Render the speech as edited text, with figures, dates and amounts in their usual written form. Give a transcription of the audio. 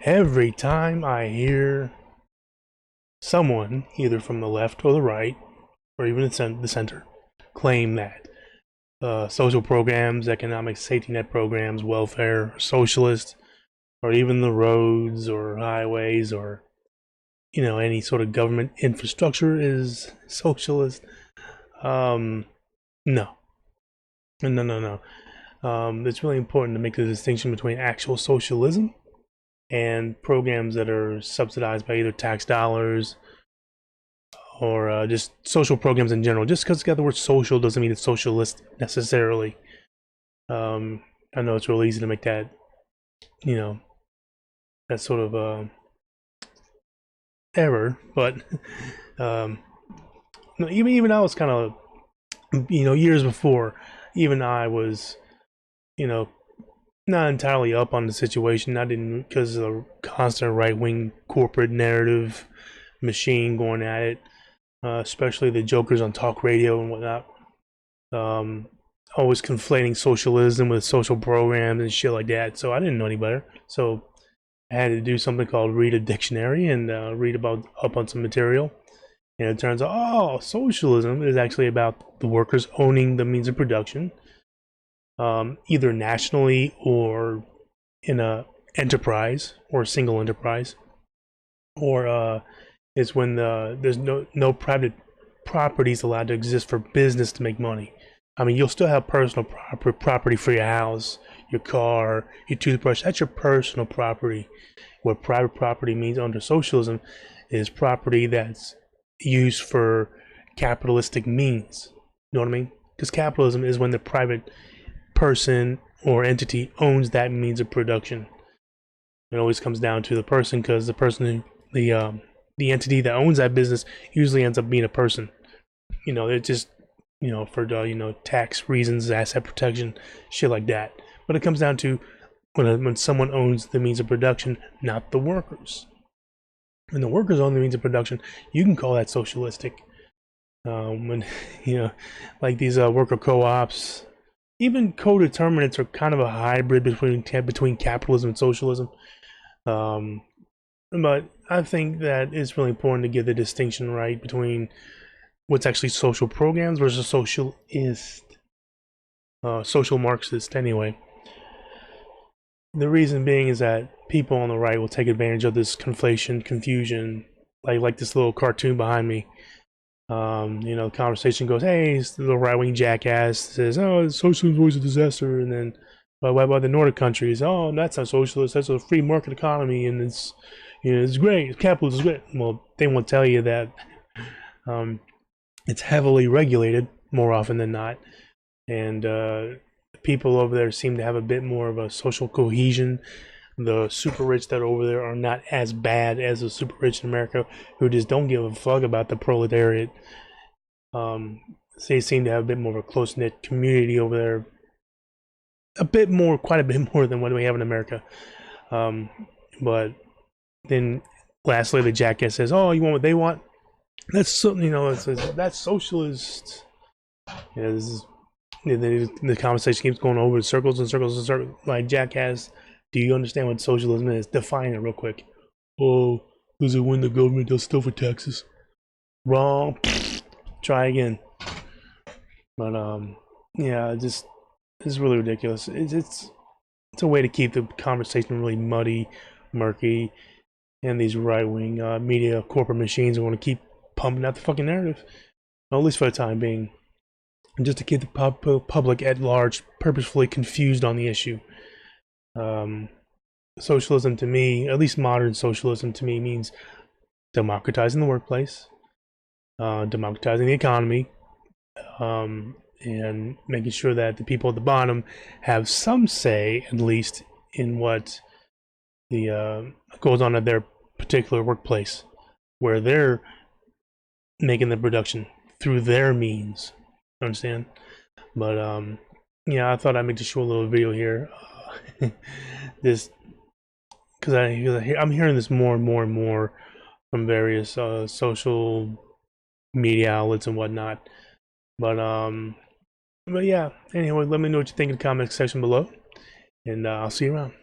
Every time I hear someone, either from the left or the right, or even the center, claim that social programs, economic safety net programs, welfare, socialist, or even the roads or highways or any sort of government infrastructure is socialist. Um, no, no. It's really important to make the distinction between actual socialism and programs that are subsidized by either tax dollars or just social programs in general. Just because it's got the word social doesn't mean it's socialist necessarily. I know it's real easy to make that, you know, that sort of error, but um, even I was kind of, years before, even I was, you know, not entirely up on the situation. I didn't, because of the constant right wing corporate narrative machine going at it, especially the jokers on talk radio and whatnot. Um, Always conflating socialism with social programs and shit like that. So I didn't know any better. So I had to do something called read a dictionary and read up on some material. And it turns out, socialism is actually about the workers owning the means of production, either nationally or in a enterprise or a single enterprise, or is when there's no private properties allowed to exist for business to make money. I mean, you'll still have personal property for your house, your car, your toothbrush. That's your personal property. What private property means under socialism is property that's used for capitalistic means. You know what I mean? Because capitalism is when the private person or entity owns that means of production. It always comes down to the person, because the person, the entity that owns that business usually ends up being a person. It just for the tax reasons, asset protection, shit like that. But it comes down to when someone owns the means of production, not the workers. When the workers own the means of production, you can call that socialistic. When like these worker co-ops, even co-determinants are kind of a hybrid between capitalism and socialism. But I think that it's really important to get the distinction right between what's actually social programs versus socialist, social Marxist anyway. The reason being is that people on the right will take advantage of this conflation, confusion, like this little cartoon behind me. The conversation goes, hey, the right-wing jackass says, oh, socialism is always a disaster, and then, but what about the Nordic countries? Oh, that's not socialist, that's a free market economy, and it's great, capitalism is great. Well, they won't tell you that it's heavily regulated more often than not, and people over there seem to have a bit more of a social cohesion. The super rich that are over there are not as bad as the super rich in America, who just don't give a fuck about the proletariat. They seem to have a bit more of a close-knit community over there, quite a bit more than what we have in America. But then lastly, the jackass says, oh, you want what they want? That's something, that's socialist. The conversation keeps going over in circles and circles and circles. Like, jackass, do you understand what socialism is? Define it real quick. Oh, does it when the government does stuff with taxes? Wrong. Try again. But yeah, it's really ridiculous. It's a way to keep the conversation really muddy, murky, and these right-wing media corporate machines want to keep pumping out the fucking narrative, at least for the time being, and just to keep the public at large purposefully confused on the issue. Socialism to me, at least modern socialism to me, means democratizing the workplace, democratizing the economy, and making sure that the people at the bottom have some say, at least, in what goes on at their particular workplace, where they're making the production through their means. Understand? But yeah, I thought I'd make a short little video here. This because I'm hearing this more and more and more from various social media outlets and whatnot. But yeah. Anyway, let me know what you think in the comment section below, and I'll see you around.